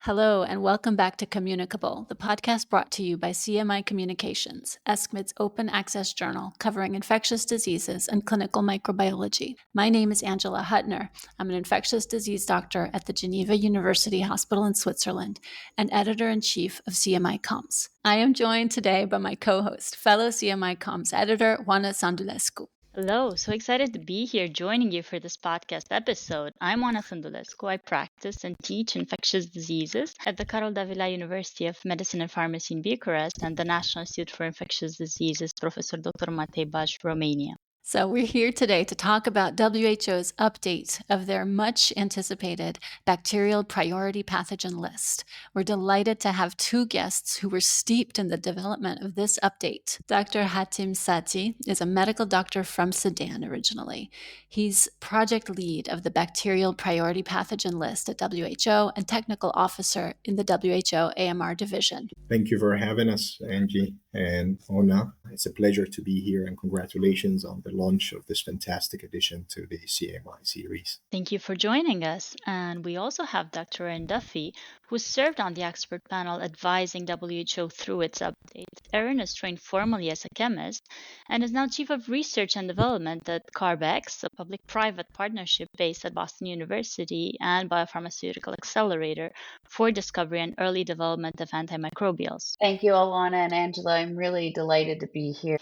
Hello, and welcome back to Communicable, the podcast brought to you by CMI Communications, ESCMID's open access journal covering infectious diseases and clinical microbiology. My name is Angela Huttner. I'm an infectious disease doctor at the Geneva University Hospital in Switzerland and editor-in-chief of CMI Comms. I am joined today by my co-host, fellow CMI Comms editor, Oana Sandulescu. Hello, so excited to be here joining you for this podcast episode. I'm Oana Sandulescu. I practice and teach infectious diseases at the Carol Davila University of Medicine and Pharmacy in Bucharest and the National Institute for Infectious Diseases, Professor Dr. Matei Baj, Romania. So we're here today to talk about WHO's update of their much anticipated Bacterial Priority Pathogen List. We're delighted to have two guests who were steeped in the development of this update. Dr. Hatim Sati is a medical doctor from Sudan originally. He's project lead of the Bacterial Priority Pathogen List at WHO and technical officer in the WHO AMR division. Thank you for having us, Angie and Oana. It's a pleasure to be here, and congratulations on the launch of this fantastic addition to the CMI series. Thank you for joining us. And we also have Dr. Erin Duffy, who served on the expert panel advising WHO through its update. Erin is trained formally as a chemist and is now Chief of Research and Development at CARB-X, a public-private partnership based at Boston University and Biopharmaceutical Accelerator for discovery and early development of antimicrobials. Thank you, Oana and Angela. I'm really delighted to be here.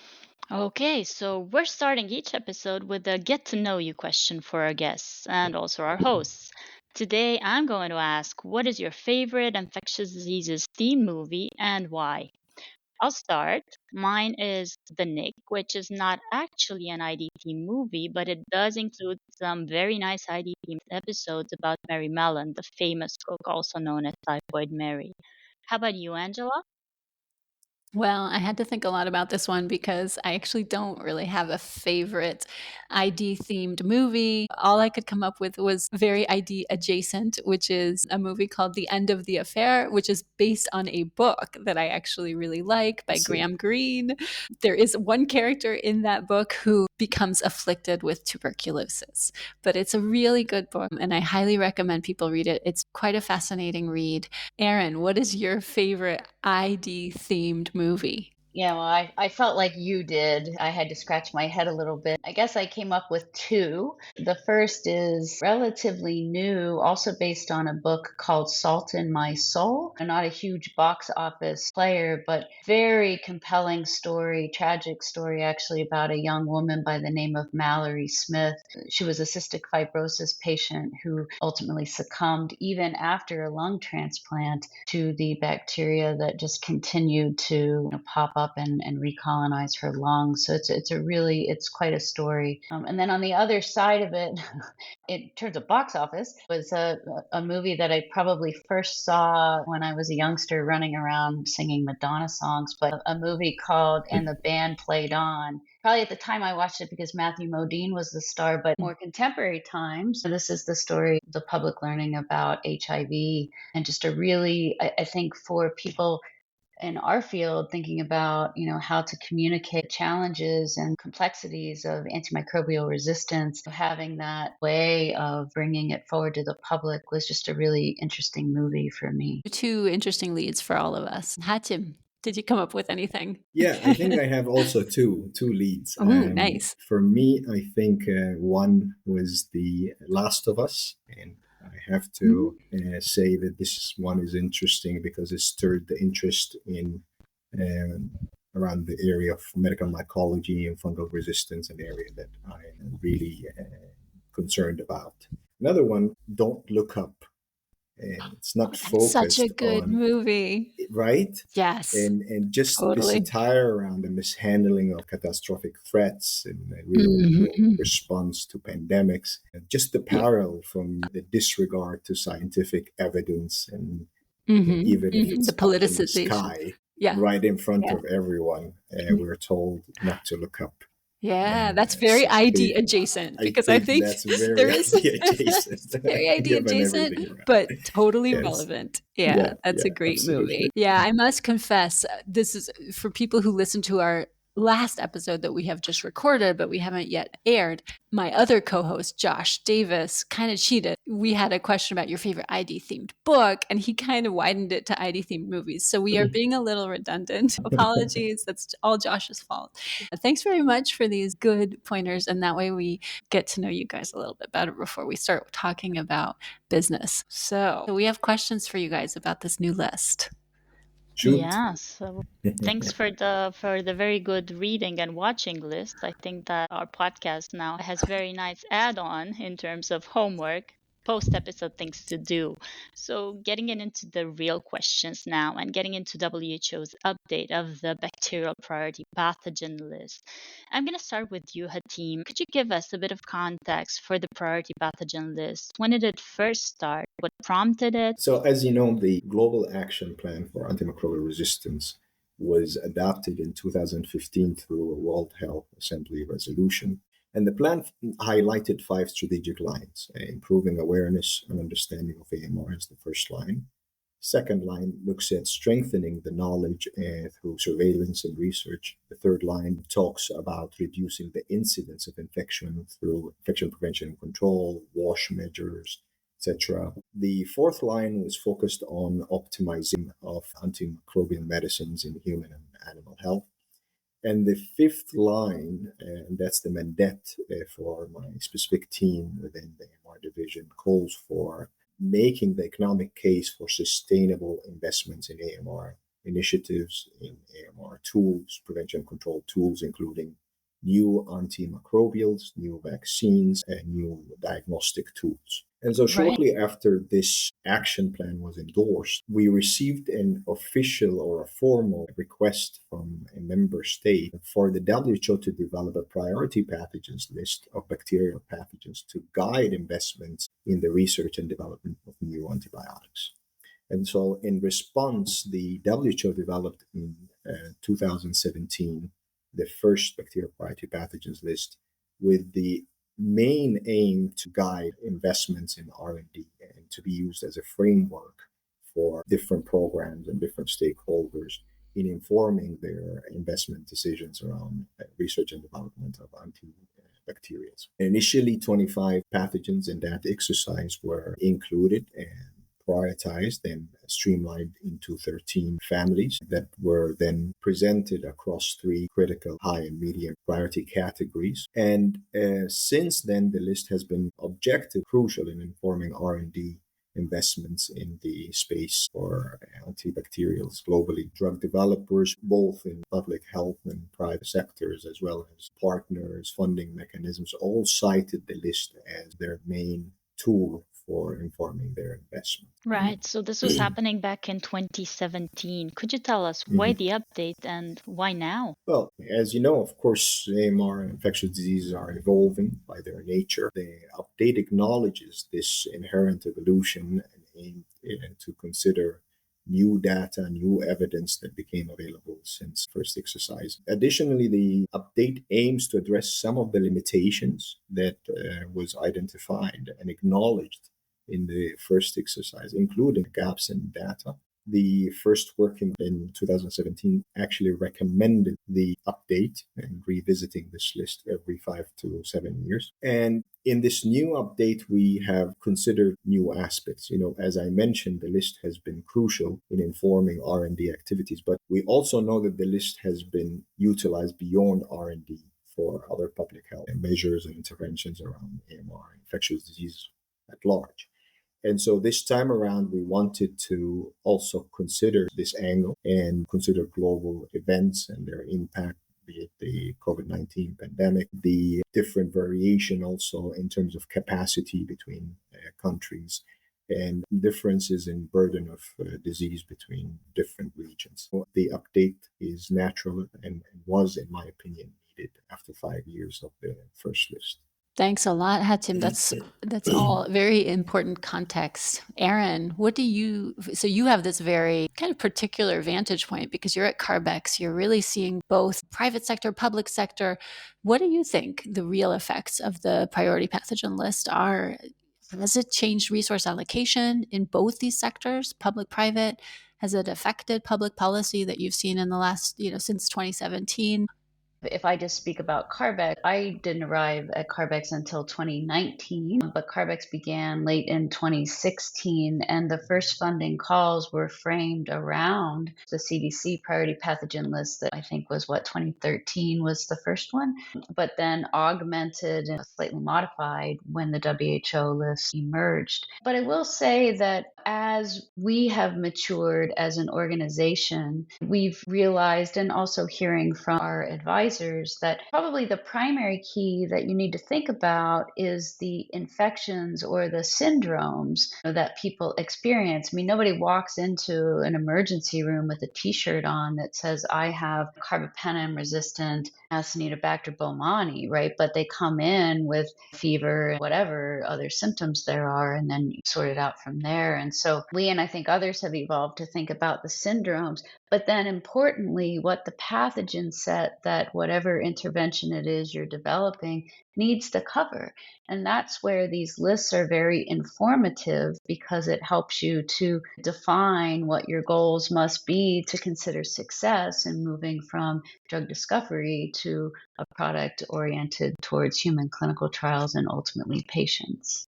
Okay, so we're starting each episode with a get to know you question for our guests and also our hosts. Today, I'm going to ask, what is your favorite infectious diseases themed movie and why? I'll start. Mine is The Nick, which is not actually an ID themed movie, but it does include some very nice ID themed episodes about Mary Mellon, the famous cook also known as Typhoid Mary. How about you, Angela? Well, I had to think a lot about this one because I actually don't really have a favorite ID themed movie. All I could come up with was very ID adjacent, which is a movie called The End of the Affair, which is based on a book that I actually really like by Graham Greene. There is one character in that book who becomes afflicted with tuberculosis, but it's a really good book and I highly recommend people read it. It's quite a fascinating read. Erin, what is your favorite ID themed movie? Yeah, well, I felt like you did. I had to scratch my head a little bit. I guess I came up with two. The first is relatively new, also based on a book called Salt in My Soul. Not a huge box office player, but very compelling story, tragic story actually, about a young woman by the name of Mallory Smith. She was a cystic fibrosis patient who ultimately succumbed even after a lung transplant to the bacteria that just continued to pop up and recolonize her lungs. So it's quite a story. And then on the other side of it, in terms of box office, was a movie that I probably first saw when I was a youngster running around singing Madonna songs, but a movie called And the Band Played On. Probably at the time I watched it because Matthew Modine was the star, but more contemporary times. So this is the story of the public learning about HIV, and just a really, I think for people in our field thinking about how to communicate challenges and complexities of antimicrobial resistance, having that way of bringing it forward to the public was just a really interesting movie for me. Two interesting leads for all of us. Hatim, did you come up with anything? Yeah, I think I have also two leads. Oh, nice. For me, I think one was The Last of Us, and I have to say that this one is interesting because it stirred the interest in around the area of medical mycology and fungal resistance, an area that I am really concerned about. Another one, Don't Look Up. And it's not focused Such a good on, movie, right? Yes, and just totally. The satire around the mishandling of catastrophic threats and real response to pandemics, and just the parallel from the disregard to scientific evidence, and even if it's the politicization, sky, right in front of everyone, we're told not to look up. Yeah, that's very ID adjacent, because I think that's very there is ID adjacent. very ID adjacent, but totally relevant. Yeah, that's a great movie. Yeah, I must confess, this is for people who listen to our last episode that we have just recorded, but we haven't yet aired, my other co-host, Josh Davis, kind of cheated. We had a question about your favorite ID-themed book, and he kind of widened it to ID-themed movies. So we are being a little redundant. Apologies. That's all Josh's fault. Thanks very much for these good pointers, and that way we get to know you guys a little bit better before we start talking about business. So we have questions for you guys about this new list. Shoot. Yeah, so thanks for the very good reading and watching list. I think that our podcast now has very nice add-on in terms of homework, post-episode things to do. So getting into the real questions now and getting into WHO's update of the Bacterial Priority Pathogen List. I'm going to start with you, Hatim. Could you give us a bit of context for the Priority Pathogen List? When did it first start? What prompted it? So, as you know, the Global Action Plan for Antimicrobial Resistance was adopted in 2015 through a World Health Assembly resolution. And the plan highlighted 5 strategic lines: improving awareness and understanding of AMR is the first line. Second line looks at strengthening the knowledge through surveillance and research. The third line talks about reducing the incidence of infection through infection prevention and control, wash measures, etc. The fourth line was focused on optimizing of antimicrobial medicines in human and animal health. And the fifth line, and that's the mandate for my specific team within the AMR division, calls for making the economic case for sustainable investments in AMR initiatives, in AMR tools, prevention control tools, including new antimicrobials, new vaccines, and new diagnostic tools. And so shortly after this action plan was endorsed, we received an official or a formal request from a member state for the WHO to develop a priority pathogens list of bacterial pathogens to guide investments in the research and development of new antibiotics. And so in response, the WHO developed in 2017 the first bacterial priority pathogens list with the main aim to guide investments in R&D and to be used as a framework for different programs and different stakeholders in informing their investment decisions around research and development of antibacterials. Initially, 25 pathogens in that exercise were included and prioritized and streamlined into 13 families that were then presented across 3 critical high and medium priority categories. And since then, the list has been objective, crucial in informing R&D investments in the space for antibacterials globally. Drug developers, both in public health and private sectors, as well as partners, funding mechanisms, all cited the list as their main tool for informing their investment. Right. So this was happening back in 2017. Could you tell us why the update and why now? Well, as you know, of course, AMR and infectious diseases are evolving by their nature. The update acknowledges this inherent evolution and aimed to consider new data, new evidence that became available since first exercise. Additionally, the update aims to address some of the limitations that was identified and acknowledged in the first exercise, including gaps in data. The first working in 2017 actually recommended the update and revisiting this list every 5 to 7 years. And in this new update, we have considered new aspects. As I mentioned, the list has been crucial in informing R&D activities, but we also know that the list has been utilized beyond R&D for other public health measures and interventions around AMR, infectious disease at large. And so this time around, we wanted to also consider this angle and consider global events and their impact, be it the COVID-19 pandemic, the different variation also in terms of capacity between countries, and differences in burden of disease between different regions. So the update is natural and was, in my opinion, needed after 5 years of the first list. Thanks a lot, Hatim. That's all very important context. Erin, so you have this very kind of particular vantage point because you're at CARB-X, you're really seeing both private sector, public sector. What do you think the real effects of the priority pathogen list are? Has it changed resource allocation in both these sectors, public, private? Has it affected public policy that you've seen in the last, since 2017? If I just speak about CARB-X, I didn't arrive at CARB-X until 2019, but CARB-X began late in 2016, and the first funding calls were framed around the CDC Priority Pathogen List that I think was 2013 was the first one, but then augmented and slightly modified when the WHO list emerged. But I will say that as we have matured as an organization, we've realized, and also hearing from our advisors, that probably the primary key that you need to think about is the infections or the syndromes that people experience. I mean, nobody walks into an emergency room with a t-shirt on that says, I have carbapenem resistant Acinetobacter baumannii, right? But they come in with fever and whatever other symptoms there are, and then you sort it out from there. And so we, and I think others, have evolved to think about the syndromes, but then importantly, what the pathogen set that whatever intervention it is you're developing needs to cover. And that's where these lists are very informative, because it helps you to define what your goals must be to consider success in moving from drug discovery to a product oriented towards human clinical trials and ultimately patients.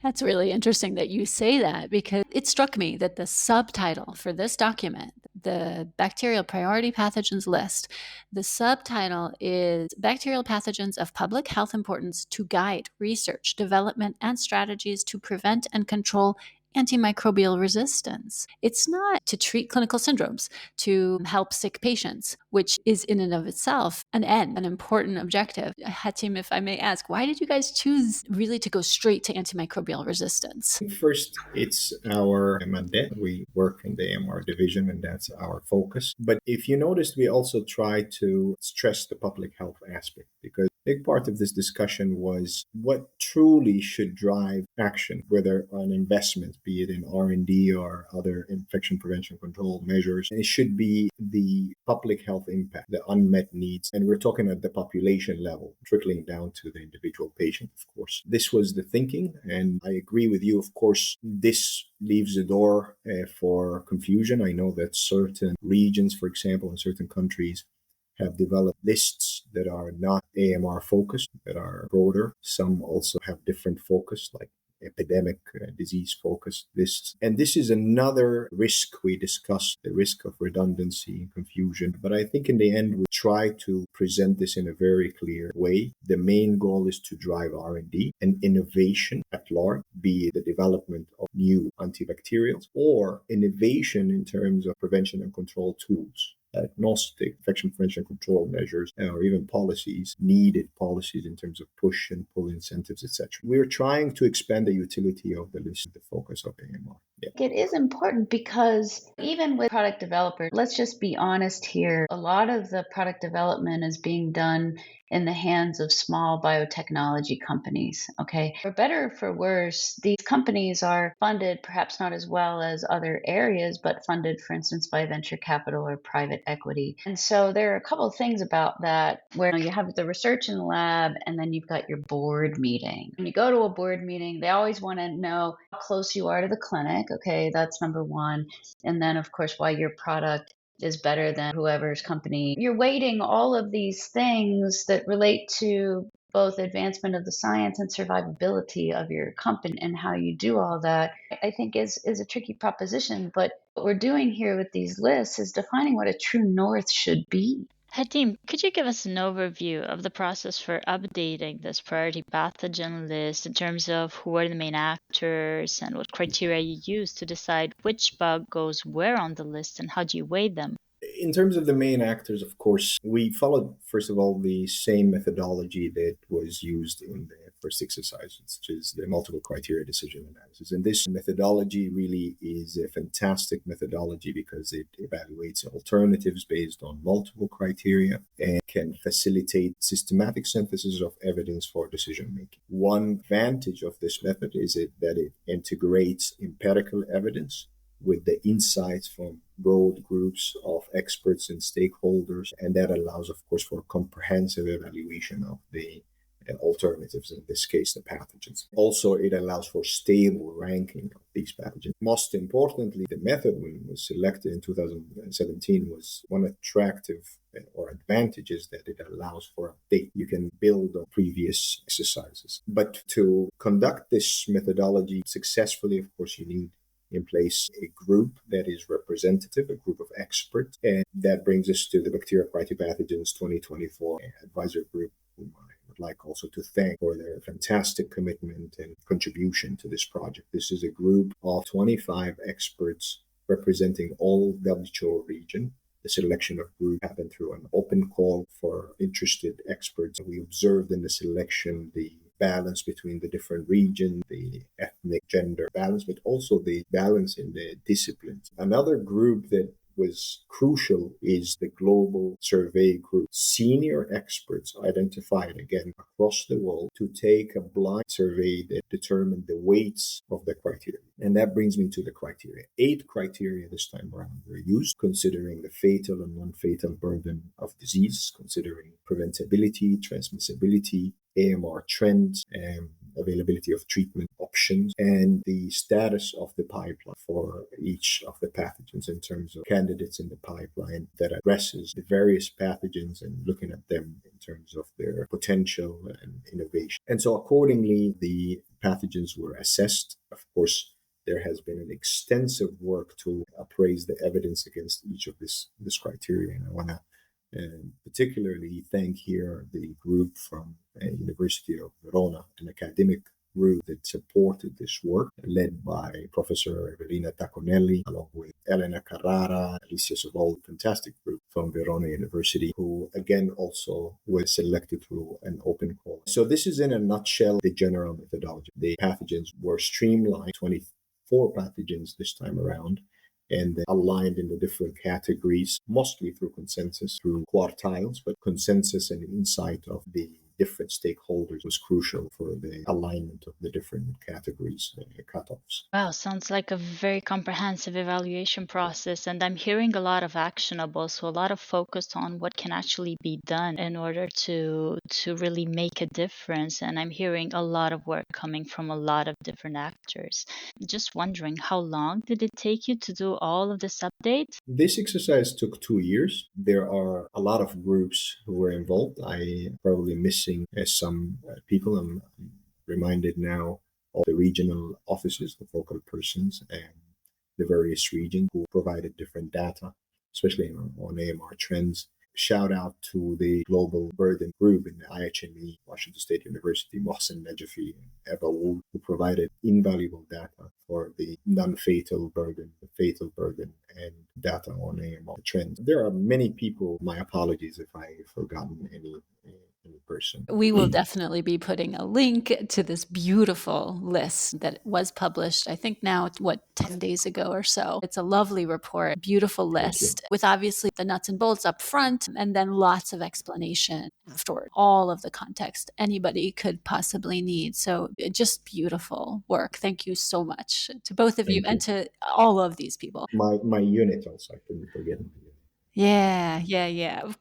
That's really interesting that you say that, because it struck me that the subtitle for this document, the Bacterial Priority Pathogens List, the subtitle is Bacterial Pathogens of Public Health Importance to Guide Research, Development, and Strategies to Prevent and Control Antimicrobial Resistance. It's not to treat clinical syndromes, to help sick patients, which is in and of itself an important objective. Hatim, if I may ask, why did you guys choose really to go straight to antimicrobial resistance? First, it's our mandate. We work in the AMR division, and that's our focus. But if you noticed, we also try to stress the public health aspect, because a big part of this discussion was what truly should drive action, whether on investment, be it in R&D or other infection prevention control measures. It should be the public health impact, the unmet needs. And we're talking at the population level, trickling down to the individual patient, of course. This was the thinking, and I agree with you. Of course, this leaves the door for confusion. I know that certain regions, for example, in certain countries, have developed lists that are not AMR focused, that are broader. Some also have different focus, like epidemic disease focused lists. And this is another risk we discussed, the risk of redundancy and confusion. But I think in the end, we try to present this in a very clear way. The main goal is to drive R&D and innovation at large, be it the development of new antibacterials or innovation in terms of prevention and control tools, agnostic infection prevention control measures, or even needed policies in terms of push and pull incentives, etc. We're trying to expand the utility of the list, the focus of AMR. Yeah. It is important because even with product developers, let's just be honest here, a lot of the product development is being done in the hands of small biotechnology companies, okay? For better or for worse, these companies are funded perhaps not as well as other areas, but funded, for instance, by venture capital or private equity. And so there are a couple of things about that where you have the research in the lab and then you've got your board meeting. When you go to a board meeting, they always want to know how close you are to the clinic, okay? That's number one. And then, of course, why your product is better than whoever's company. You're weighting all of these things that relate to both advancement of the science and survivability of your company, and how you do all that, I think is a tricky proposition. But what we're doing here with these lists is defining what a true north should be. Hatim, could you give us an overview of the process for updating this priority pathogen list in terms of who are the main actors and what criteria you use to decide which bug goes where on the list, and how do you weigh them? In terms of the main actors, of course, we followed, first of all, the same methodology that was used in the first exercise, which is the multiple criteria decision analysis. And this methodology really is a fantastic methodology because it evaluates alternatives based on multiple criteria and can facilitate systematic synthesis of evidence for decision making. One advantage of this method is that it integrates empirical evidence with the insights from broad groups of experts and stakeholders. And that allows, of course, for comprehensive evaluation of the alternatives, in this case, the pathogens. Also, it allows for stable ranking of these pathogens. Most importantly, the method when it was selected in 2017 was one attractive or advantages that it allows for update. You can build on previous exercises. But to conduct this methodology successfully, of course, you need in place a group that is representative, a group of experts. And that brings us to the Bacterial Priority Pathogens 2024 advisory group, whom I would like also to thank for their fantastic commitment and contribution to this project. This is a group of 25 experts representing all WHO region. The selection of group happened through an open call for interested experts. We observed in the selection the balance between the different regions, the ethnic, gender balance, but also the balance in the disciplines. Another group that was crucial is the global survey group. Senior experts identified again across the world to take a blind survey that determined the weights of the criteria. And that brings me to the criteria. 8 criteria this time around were used, considering the fatal and non-fatal burden of disease, considering preventability, transmissibility, AMR trends, availability of treatment options, and the status of the pipeline for each of the pathogens in terms of candidates in the pipeline that addresses the various pathogens and looking at them in terms of their potential and innovation. And so accordingly, the pathogens were assessed. Of course, there has been an extensive work to appraise the evidence against each of this criteria. And I want to particularly thank here the group from University of Verona, an academic group that supported this work, led by Professor Evelina Taconelli, along with Elena Carrara, Alicia Sobol, fantastic group from Verona University, who again also was selected through an open call. So this is in a nutshell the general methodology. The pathogens were streamlined, 24 pathogens this time around, and aligned in the different categories, mostly through consensus, through quartiles, but consensus and insight of the different stakeholders was crucial for the alignment of the different categories and cutoffs. Wow, sounds like a very comprehensive evaluation process. And I'm hearing a lot of actionable, so a lot of focus on what can actually be done in order to really make a difference. And I'm hearing a lot of work coming from a lot of different actors. Just wondering, how long did it take you to do all of this update? This exercise took 2 years. There are a lot of groups who were involved. I probably missing some people. I'm reminded now of the regional offices, the focal persons, and the various regions who provided different data, especially on AMR trends. Shout out to the Global Burden Group in the IHME, Washington State University, Mohsen Najafi, and Eva Wood, who provided invaluable data for the non-fatal burden, the fatal burden, and data on AMR trends. There are many people. My apologies if I've forgotten any person. We will definitely be putting a link to this beautiful list that was published, I think now, 10 days ago or so. It's a lovely report, beautiful list with obviously the nuts and bolts up front and then lots of explanation afterward, all of the context anybody could possibly need. So just beautiful work. Thank you so much to both of you and to all of these people. My unit also, I couldn't forget. Yeah. You're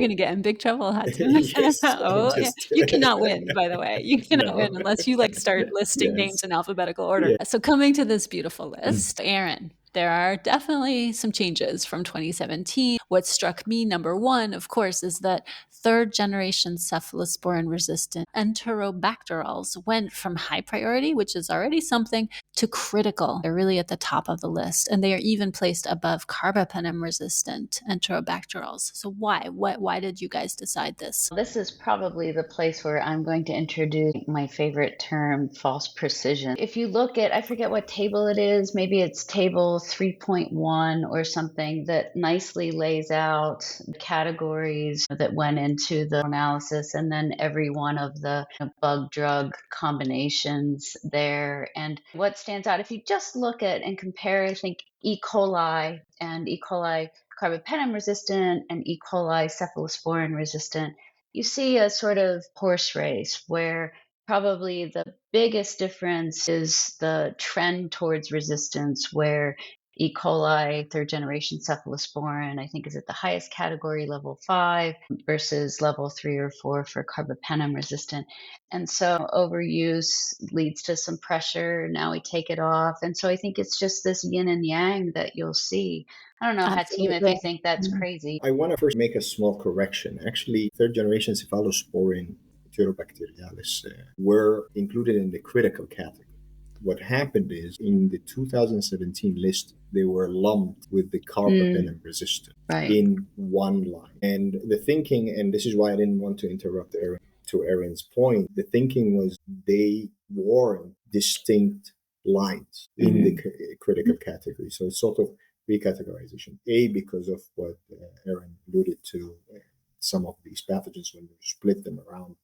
going to get in big trouble, Hatim. Yes, Oh, yeah. You cannot win, by the way. You cannot win unless you start listing names in alphabetical order. Yeah. So coming to this beautiful list, Erin, there are definitely some changes from 2017. What struck me, number one, of course, is that third-generation cephalosporin-resistant enterobacterals went from high priority, which is already something, to critical. They're really at the top of the list, and they are even placed above carbapenem-resistant enterobacterals. So why? Why did you guys decide this? This is probably the place where I'm going to introduce my favorite term, false precision. If you look at, I forget what table it is, maybe it's table 3.1 or something that nicely lays out the categories that went into the analysis and then every one of the bug drug combinations there. And what stands out, if you just look at and compare, I think E. coli and E. coli carbapenem resistant and E. coli cephalosporin resistant, you see a sort of horse race where probably the biggest difference is the trend towards resistance, where E. coli, third generation cephalosporin, I think is at the highest category, level 5, versus level 3 or 4 for carbapenem resistant. And so overuse leads to some pressure. Now we take it off. And so I think it's just this yin and yang that you'll see. I don't know, Hatim, if Absolutely. you think that's Mhm. crazy. I want to first make a small correction. Actually, third generation cephalosporin Bacterialis were included in the critical category. What happened is in the 2017 list, they were lumped with the carbapenem resistant Right. in one line. And the thinking, and this is why I didn't want to interrupt Erin, to Erin's point, the thinking was they warrant distinct lines in the critical category. So it's sort of recategorization. A, because of what Erin alluded to, some of these pathogens, when you split them around,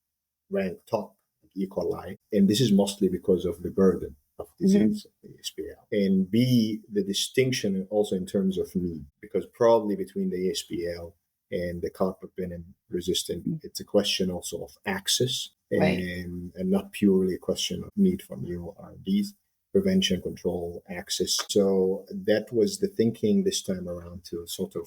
rank top, like E. coli. And this is mostly because of the burden of disease, the ASBL. And B, the distinction also in terms of need, because probably between the ASBL and the carbapenem resistant, it's a question also of access and not purely a question of need for new R&Ds, prevention, control, access. So that was the thinking this time around to sort of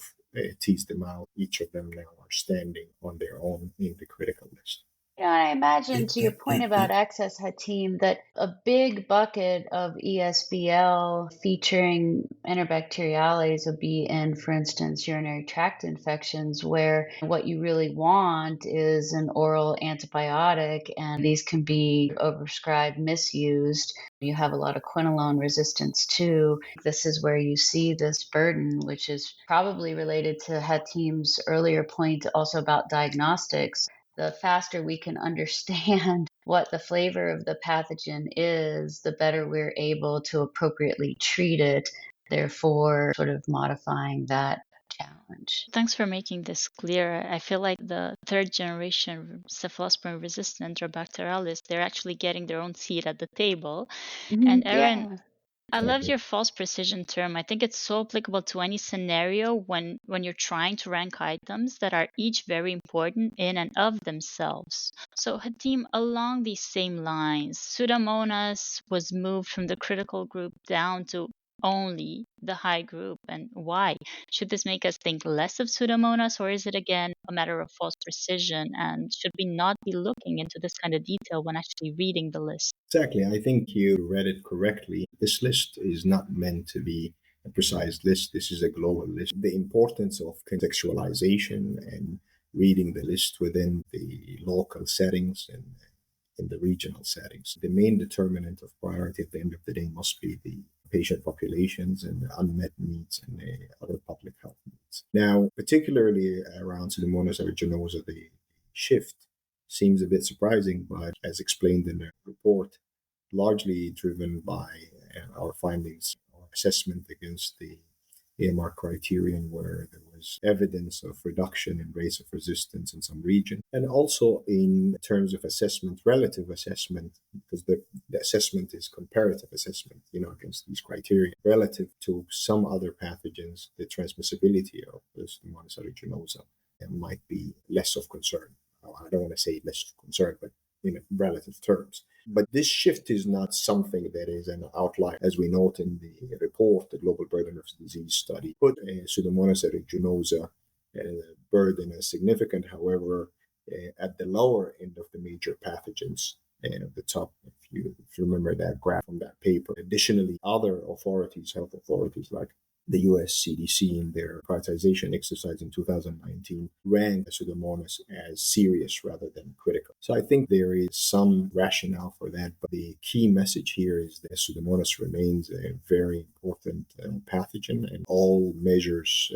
tease them out. Each of them now are standing on their own in the critical list. Yeah, I imagine to your point about access, Hatim, that a big bucket of ESBL featuring Enterobacteriales would be in, for instance, urinary tract infections, where what you really want is an oral antibiotic, and these can be overprescribed, misused. You have a lot of quinolone resistance too. This is where you see this burden, which is probably related to Hatim's earlier point also about diagnostics. The faster we can understand what the flavor of the pathogen is, the better we're able to appropriately treat it, therefore sort of modifying that challenge. Thanks for making this clear. I feel like the third generation cephalosporin resistant or Bacterialis, they're actually getting their own seat at the table. And Erin, Yeah. I love your false precision term. I think it's so applicable to any scenario when you're trying to rank items that are each very important in and of themselves. So Hatim, along these same lines, Pseudomonas was moved from the critical group down to only the high group, and why? Should this make us think less of Pseudomonas, or is it again a matter of false precision, and should we not be looking into this kind of detail when actually reading the list? Exactly. I think you read it correctly. This list is not meant to be a precise list. This is a global list. The importance of contextualization and reading the list within the local settings and in the regional settings. The main determinant of priority at the end of the day must be the patient populations and the unmet needs and the other public health needs. Now, particularly around Pseudomonas aeruginosa, the shift seems a bit surprising, but as explained in the report, largely driven by our findings, our assessment against the AMR criterion, where there was evidence of reduction in rates of resistance in some region, and also in terms of assessment, relative assessment, because the assessment is comparative assessment, against these criteria, relative to some other pathogens, the transmissibility of this Pseudomonas aeruginosa might be less of concern. I don't want to say less of concern, but in relative terms. But this shift is not something that is an outlier. As we note in the report, the Global Burden of Disease study put Pseudomonas aeruginosa burden as significant. However, at the lower end of the major pathogens, and at the top, if you remember that graph from that paper. Additionally, other authorities, health authorities like the US CDC in their prioritization exercise in 2019 ranked Pseudomonas as serious rather than critical. So I think there is some rationale for that, but the key message here is that Pseudomonas remains a very important pathogen, and all measures,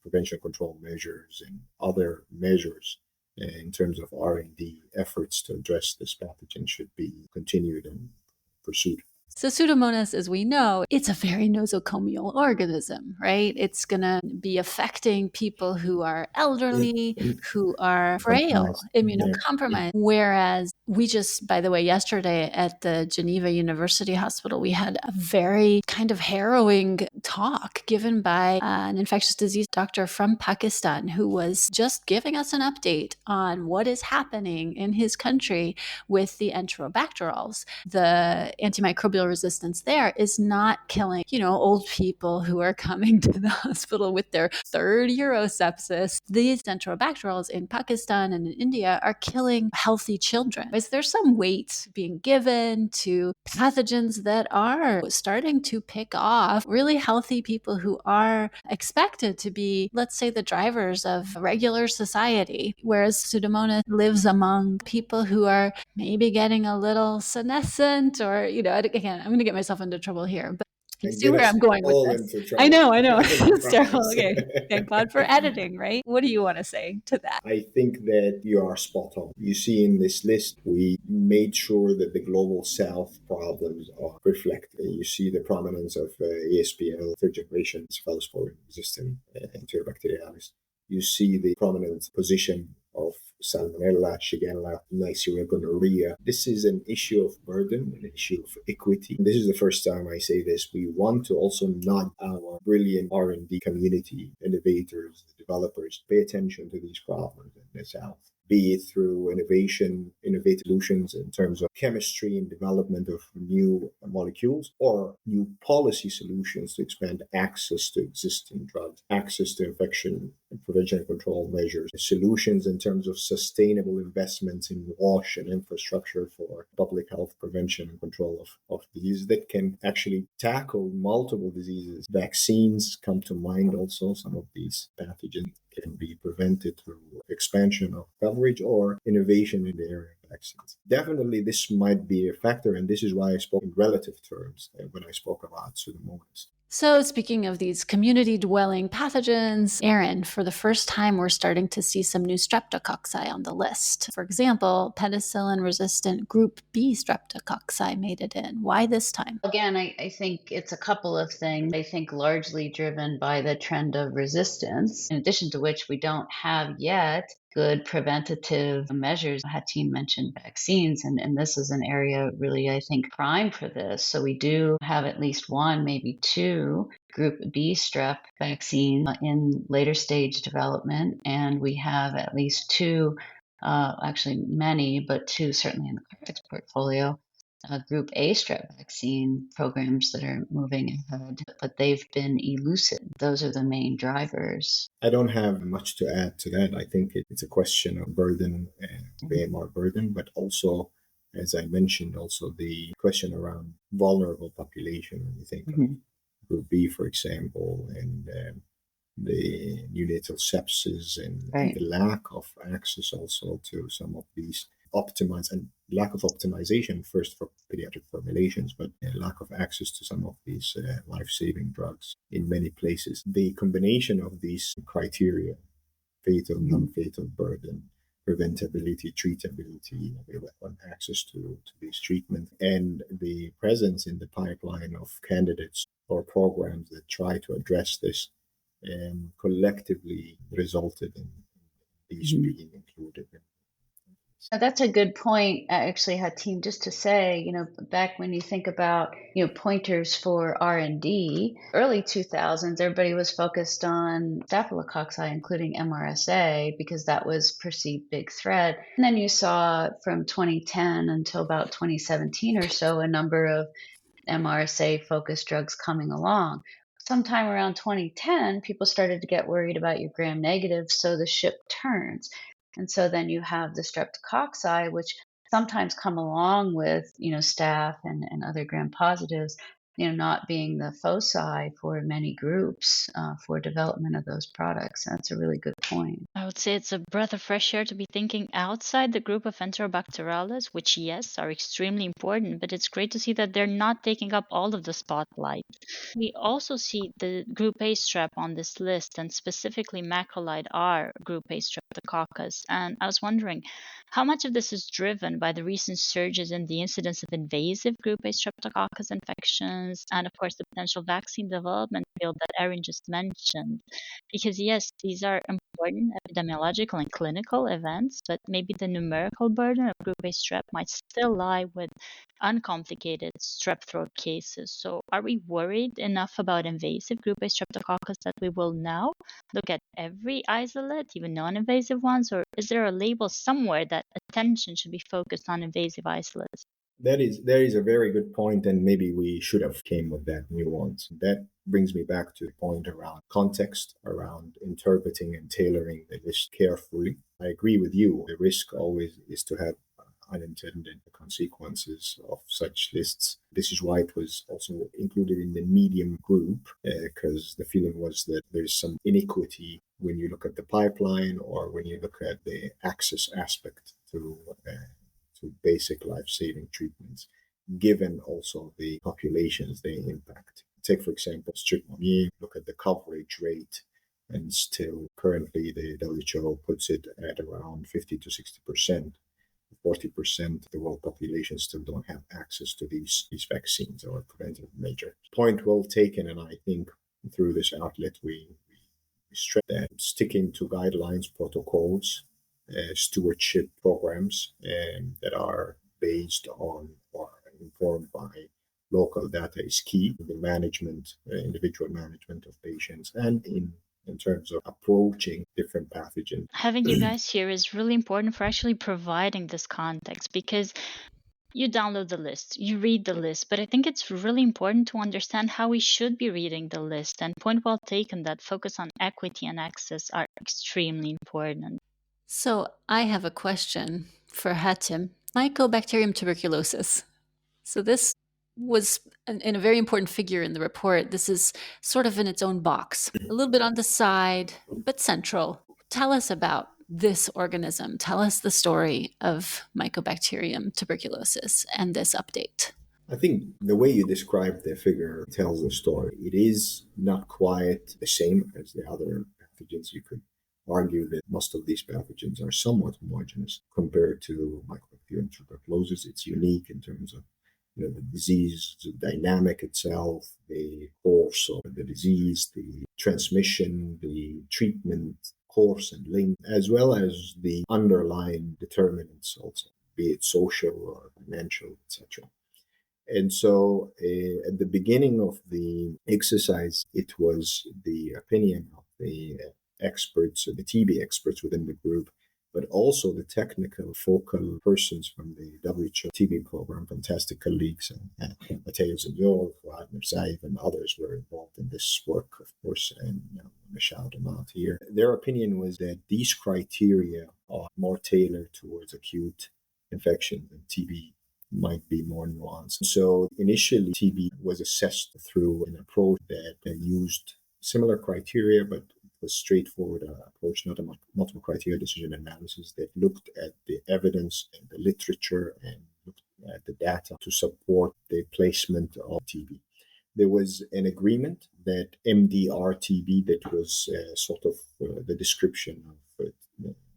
prevention control measures and other measures in terms of R&D efforts to address this pathogen should be continued and pursued. So Pseudomonas, as we know, it's a very nosocomial organism, right? It's going to be affecting people who are elderly, who are frail, immunocompromised. Whereas We just, by the way, yesterday at the Geneva University Hospital, we had a very kind of harrowing talk given by an infectious disease doctor from Pakistan who was just giving us an update on what is happening in his country with the enterobacterals. The antimicrobial resistance there is not killing, old people who are coming to the hospital with their third urosepsis. These enterobacterals in Pakistan and in India are killing healthy children. Is there some weight being given to pathogens that are starting to pick off really healthy people who are expected to be, let's say, the drivers of regular society, whereas Pseudomonas lives among people who are maybe getting a little senescent or, again, I'm going to get myself into trouble here, but you And see get where us I'm going with all this. into I trouble. know. I It's terrible. promise. Okay. Thank God for editing, right? What do you want to say to that? I think that you are spot on. You see in this list, we made sure that the global south problems are reflected. You see the prominence of ESBL, third generation cephalosporin resistant Enterobacterialis. You see the prominent position of Salmonella, Shigella, Neisseria gonorrhea. This is an issue of burden, an issue of equity. This is the first time I say this. We want to also nod our brilliant R&D community, innovators, developers, pay attention to these problems in the South, be it through innovative solutions in terms of chemistry and development of new molecules, or new policy solutions to expand access to existing drugs, access to infection and prevention and control measures, solutions in terms of sustainable investments in WASH and infrastructure for public health prevention and control of diseases that can actually tackle multiple diseases. Vaccines come to mind also. Some of these pathogens can be prevented through expansion of coverage or innovation in the area of vaccines. Definitely, this might be a factor, and this is why I spoke in relative terms when I spoke about Pseudomonas. So speaking of these community-dwelling pathogens, Erin, for the first time, we're starting to see some new streptococci on the list. For example, penicillin-resistant group B streptococci made it in. Why this time? Again, I think it's a couple of things. I think largely driven by the trend of resistance, in addition to which we don't have yet good preventative measures. Hatim mentioned vaccines, and this is an area really, I think, prime for this. So we do have at least one, maybe two Group B strep vaccine in later stage development, and we have at least two, actually many, but two certainly in the CARB-X portfolio, Group A strep vaccine programs that are moving ahead, but they've been elusive. Those are the main drivers. I don't have much to add to that. I think it's a question of burden, AMR burden, but also, as I mentioned, also the question around vulnerable population. When you think of Group B, for example, and the neonatal sepsis and the lack of access also to some of these optimized and lack of optimization first for pediatric formulations, but lack of access to some of these life-saving drugs in many places. The combination of these criteria, fatal, non-fatal burden, preventability, treatability, on access to these treatments, and the presence in the pipeline of candidates or programs that try to address this and collectively resulted in these being included. That's a good point, actually, Hatim. Just to say, back when you think about, pointers for R&D, early 2000s, everybody was focused on staphylococci, including MRSA, because that was perceived big threat. And then you saw from 2010 until about 2017 or so, a number of MRSA-focused drugs coming along. Sometime around 2010, people started to get worried about your gram-negative, so the ship turns. And so then you have the streptococci, which sometimes come along with, staph and other gram-positives, not being the foci for many groups for development of those products. That's a really good point. I would say it's a breath of fresh air to be thinking outside the group of Enterobacteriales, which, yes, are extremely important, but it's great to see that they're not taking up all of the spotlight. We also see the group A strep on this list, and specifically macrolide R group A streptococcus. And I was wondering, how much of this is driven by the recent surges in the incidence of invasive group A streptococcus infections, and of course the potential vaccine development field that Erin just mentioned? Because yes, these are important epidemiological and clinical events, but maybe the numerical burden of group A strep might still lie with uncomplicated strep throat cases. So, are we worried enough about invasive group A streptococcus that we will now look at every isolate, even non-invasive ones, or is there a label somewhere that attention should be focused on invasive isolates? That is a very good point, and maybe we should have came with that nuance. That brings me back to the point around context, around interpreting and tailoring the list carefully. I agree with you. The risk always is to have unintended consequences of such lists. This is why it was also included in the medium group, because the feeling was that there's some inequity when you look at the pipeline or when you look at the access aspect to basic life-saving treatments, given also the populations they impact. Take, for example, strep pneumoniae, look at the coverage rate, and still currently the WHO puts it at around 50 to 60%. 40% of the world population still don't have access to these vaccines or preventive measures. Point well taken, and I think through this outlet we stress that sticking to guidelines, protocols, stewardship programs that are based on or informed by local data is key in the management, individual management of patients, and in terms of approaching different pathogens. Having you guys here is really important for actually providing this context, because you download the list, you read the list, but I think it's really important to understand how we should be reading the list. And point well taken that focus on equity and access are extremely important. So I have a question for Hatim. Mycobacterium tuberculosis. So this was in a very important figure in the report. This is sort of in its own box, a little bit on the side, but central. Tell us about this organism. Tell us the story of Mycobacterium tuberculosis and this update. I think the way you describe the figure tells the story. It is not quite the same as the other pathogens. You could argue that most of these pathogens are somewhat homogeneous compared to Mycobacterium tuberculosis. It's unique in terms of the disease dynamic itself, the course of the disease, the transmission, the treatment course and link, as well as the underlying determinants also, be it social or financial, etc. And so at the beginning of the exercise, it was the opinion of the experts, the TB experts within the group, but also the technical focal persons from the WHO TB program, fantastic colleagues, Matteo Zagnol, Hatim Sati, and others were involved in this work, of course, and I'm going to shout them out here. Their opinion was that these criteria are more tailored towards acute infection than TB might be more nuanced. So initially, TB was assessed through an approach that used similar criteria, but was straightforward approach, not a multiple criteria decision analysis that looked at the evidence and the literature and looked at the data to support the placement of TB. There was an agreement that MDR TB, that was sort of the description of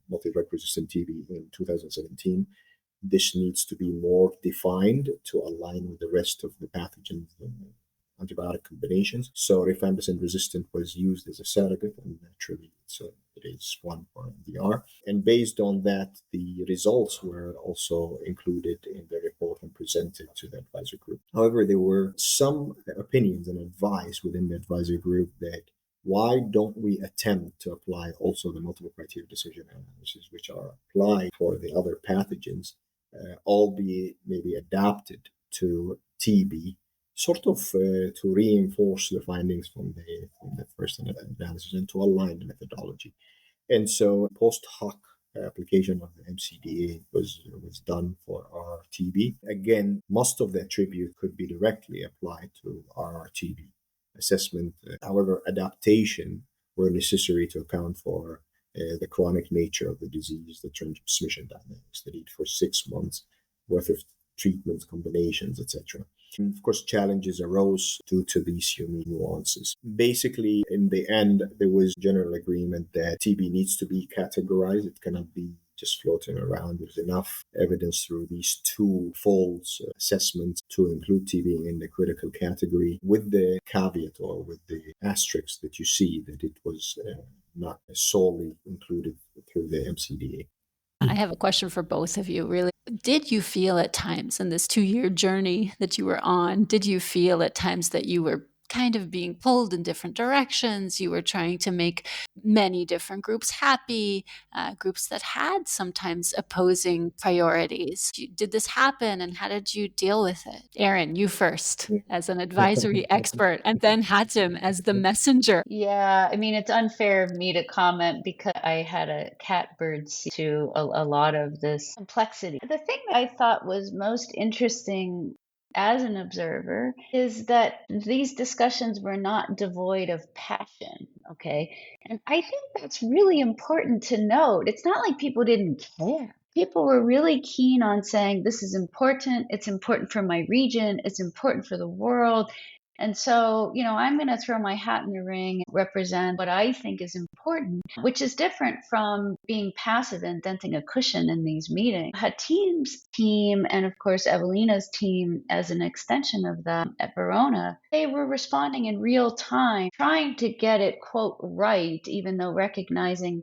multi-drug resistant TB in 2017. This needs to be more defined to align with the rest of the pathogens and antibiotic combinations. So rifampicin resistant was used as a surrogate, and naturally it is one for MDR. And based on that, the results were also included in the report and presented to the advisory group. However, there were some opinions and advice within the advisory group that why don't we attempt to apply also the multiple criteria decision analysis, which are applied for the other pathogens, albeit maybe adapted to TB, sort of to reinforce the findings from the first analysis and to align the methodology. And so post hoc application of the MCDA was done for RRTB. Again, most of the attribute could be directly applied to RRTB assessment. However, adaptation were necessary to account for the chronic nature of the disease, the transmission dynamics, the need for 6 months worth of treatments, combinations, etc. And of course, challenges arose due to these unique nuances. Basically, in the end, there was general agreement that TB needs to be categorized. It cannot be just floating around. There's enough evidence through these two folds assessments to include TB in the critical category, with the caveat or with the asterisk that you see that it was not solely included through the MCDA. I have a question for both of you, really. Did you feel at times in this 2-year journey that you were on, did you feel at times that you were kind of being pulled in different directions? You were trying to make many different groups happy, groups that had sometimes opposing priorities. Did this happen, and how did you deal with it? Erin, you first as an advisory expert, and then Hatim as the messenger. Yeah, I mean, it's unfair of me to comment because I had a catbird seat to a lot of this complexity. The thing that I thought was most interesting as an observer is that these discussions were not devoid of passion, okay? And I think that's really important to note. It's not like people didn't care. People were really keen on saying, this is important, it's important for my region, it's important for the world. And so, I'm going to throw my hat in the ring, represent what I think is important, which is different from being passive and denting a cushion in these meetings. Hatim's team, and of course, Evelina's team, as an extension of them at Verona, they were responding in real time, trying to get it, quote, right, even though recognizing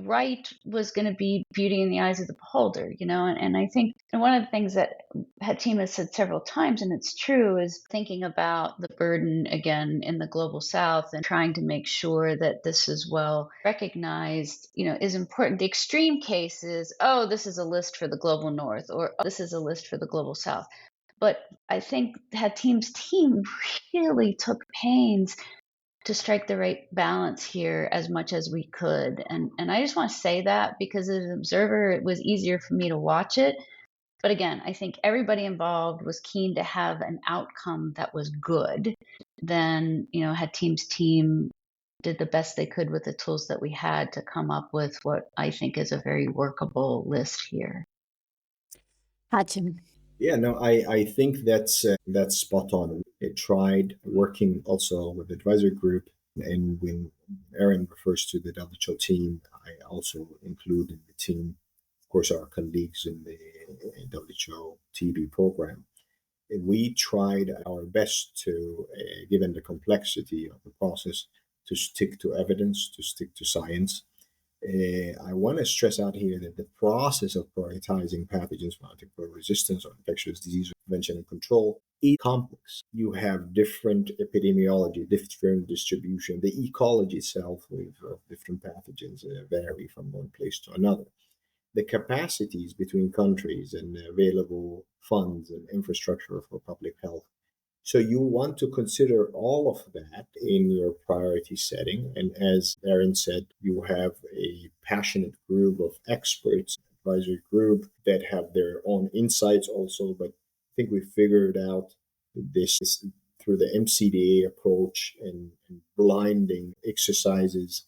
right was going to be beauty in the eyes of the beholder, and I think one of the things that Hatim has said several times, and it's true, is thinking about the burden again in the global south and trying to make sure that this is well recognized, is important. The extreme case is, oh, this is a list for the global north, or oh, this is a list for the global south. But I think Hatim's team really took pains to strike the right balance here as much as we could. And I just want to say that because as an observer, it was easier for me to watch it. But again, I think everybody involved was keen to have an outcome that was good. Then, Hatim's team did the best they could with the tools that we had to come up with what I think is a very workable list here. Hatim. Yeah, no, I think that's spot on. I tried working also with the advisory group, and when Erin refers to the WHO team, I also include in the team, of course, our colleagues in the WHO TB program. And we tried our best to, given the complexity of the process, to stick to evidence, to stick to science. I want to stress out here that the process of prioritizing pathogens for antimicrobial resistance or infectious disease prevention and control is complex. You have different epidemiology, different distribution. The ecology itself of different pathogens vary from one place to another. The capacities between countries and available funds and infrastructure for public health. So you want to consider all of that in your priority setting. And as Erin said, you have a passionate group of experts, advisory group that have their own insights also. But I think we figured out this through the MCDA approach and blinding exercises,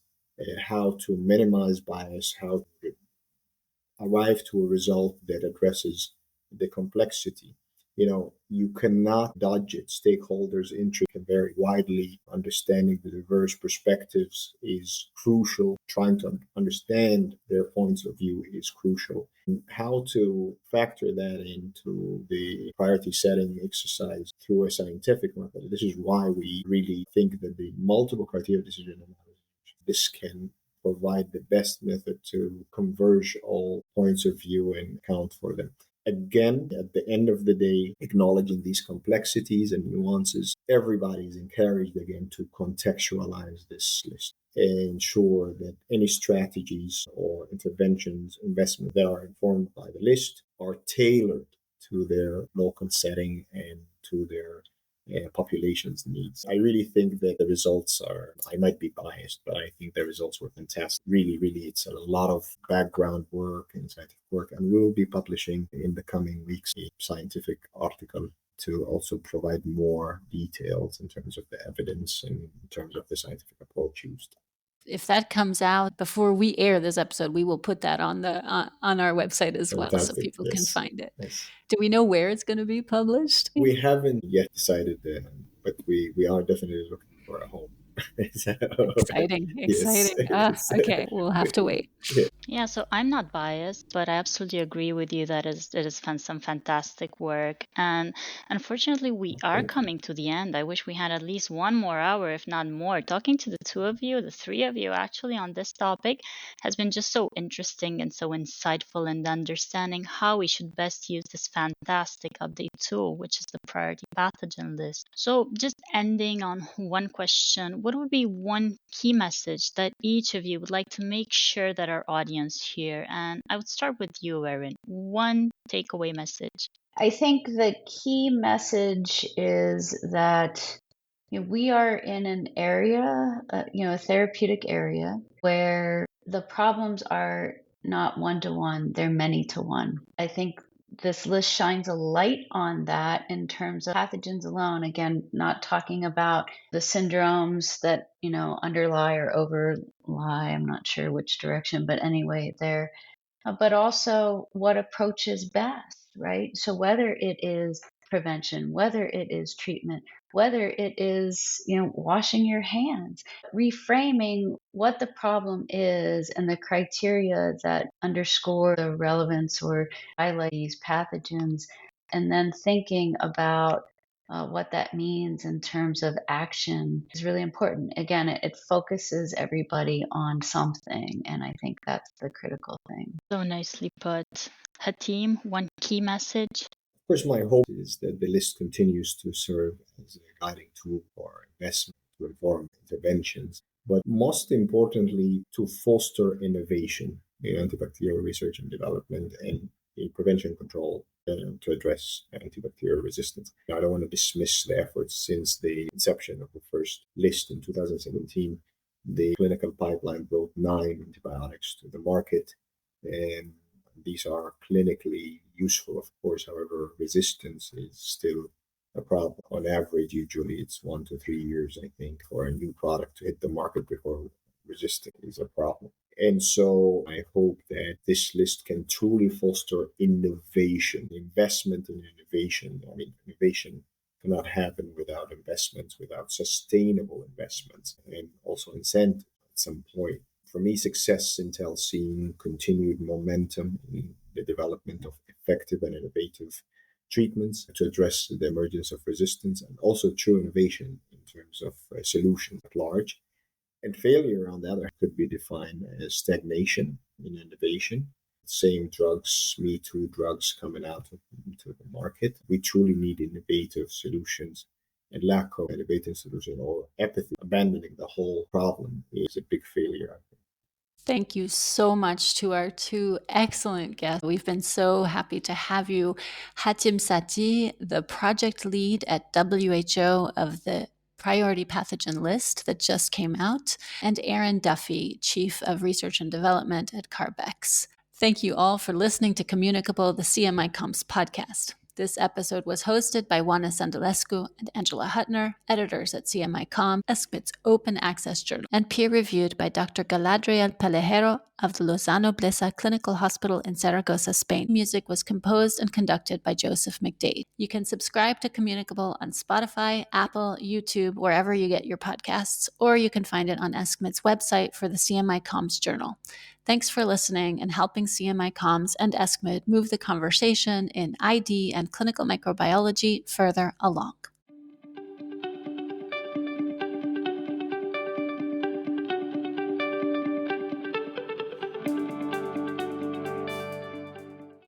how to minimize bias, how to arrive to a result that addresses the complexity. You cannot dodge it. Stakeholders' interest can vary widely. Understanding the diverse perspectives is crucial. Trying to understand their points of view is crucial. And how to factor that into the priority setting exercise through a scientific method. This is why we really think that the multiple criteria decision analysis, this can provide the best method to converge all points of view and account for them. Again, at the end of the day, acknowledging these complexities and nuances, everybody is encouraged again to contextualize this list and ensure that any strategies or interventions, investments that are informed by the list are tailored to their local setting and to their population's needs. I really think that the results I might be biased, but I think the results were fantastic. Really, really, it's a lot of background work and scientific work. And we'll be publishing in the coming weeks a scientific article to also provide more details in terms of the evidence and in terms of the scientific approach used. If that comes out before we air this episode, we will put that on our website as well, so people can find it. Yes. Do we know where it's going to be published? We haven't yet decided, but we are definitely looking for a home. So, Exciting, yes. exciting. Okay, we'll have to wait. Yeah, so I'm not biased, but I absolutely agree with you that it is some fantastic work. And unfortunately, we are Thank you. coming to the end. I wish we had at least 1 more hour, if not more. Talking to the two of you, the three of you actually on this topic has been just so interesting and so insightful in understanding how we should best use this fantastic update tool, which is the Priority Pathogen List. So, just ending on one question, what would be one key message that each of you would like to make sure that our audience hear? And I would start with you, Erin. One takeaway message. I think the key message is that we are in an area, a therapeutic area where the problems are not one-to-one, they're many-to-one. I think this list shines a light on that in terms of pathogens alone. Again, not talking about the syndromes that, underlie or overlie. I'm not sure which direction, but anyway, they're but also what approach is best, right? So whether it is prevention, whether it is treatment, whether it is, washing your hands, reframing what the problem is and the criteria that underscore the relevance or highlight these pathogens, and then thinking about what that means in terms of action is really important. Again, it focuses everybody on something, and I think that's the critical thing. So nicely put. Hatim, one key message. Of course, my hope is that the list continues to serve as a guiding tool for investment to inform interventions, but most importantly, to foster innovation in antibacterial research and development and in prevention control to address antibacterial resistance. I don't want to dismiss the efforts since the inception of the first list in 2017. The clinical pipeline brought 9 antibiotics to the market, and these are clinically useful, of course. However, resistance is still a problem. On average, usually it's 1 to 3 years, I think, for a new product to hit the market before resistance is a problem. And so I hope that this list can truly foster innovation, investment in innovation. I mean, innovation cannot happen without investments, without sustainable investments, and also incentives at some point. For me, success entails seeing continued momentum in the development of effective and innovative treatments to address the emergence of resistance, and also true innovation in terms of solutions at large. And failure, on the other hand, could be defined as stagnation in innovation. Same drugs, Me Too drugs coming out into the market. We truly need innovative solutions, and lack of innovative solution or apathy, abandoning the whole problem, is a big failure. Thank you so much to our two excellent guests. We've been so happy to have you, Hatim Sati, the project lead at WHO of the Priority Pathogen List that just came out, and Erin Duffy, Chief of Research and Development at CARB-X. Thank you all for listening to Communicable, the CMI Comms podcast. This episode was hosted by Oana Sandulescu and Angela Huttner, editors at CMI-Com, ESCMID's open access journal, and peer-reviewed by Dr. Galadriel Pellejero of the Lozano Blesa Clinical Hospital in Zaragoza, Spain. Music was composed and conducted by Joseph McDade. You can subscribe to Communicable on Spotify, Apple, YouTube, wherever you get your podcasts, or you can find it on ESCMID's website for the CMI-Comms journal. Thanks for listening and helping CMI Comms and ESCMID move the conversation in ID and clinical microbiology further along.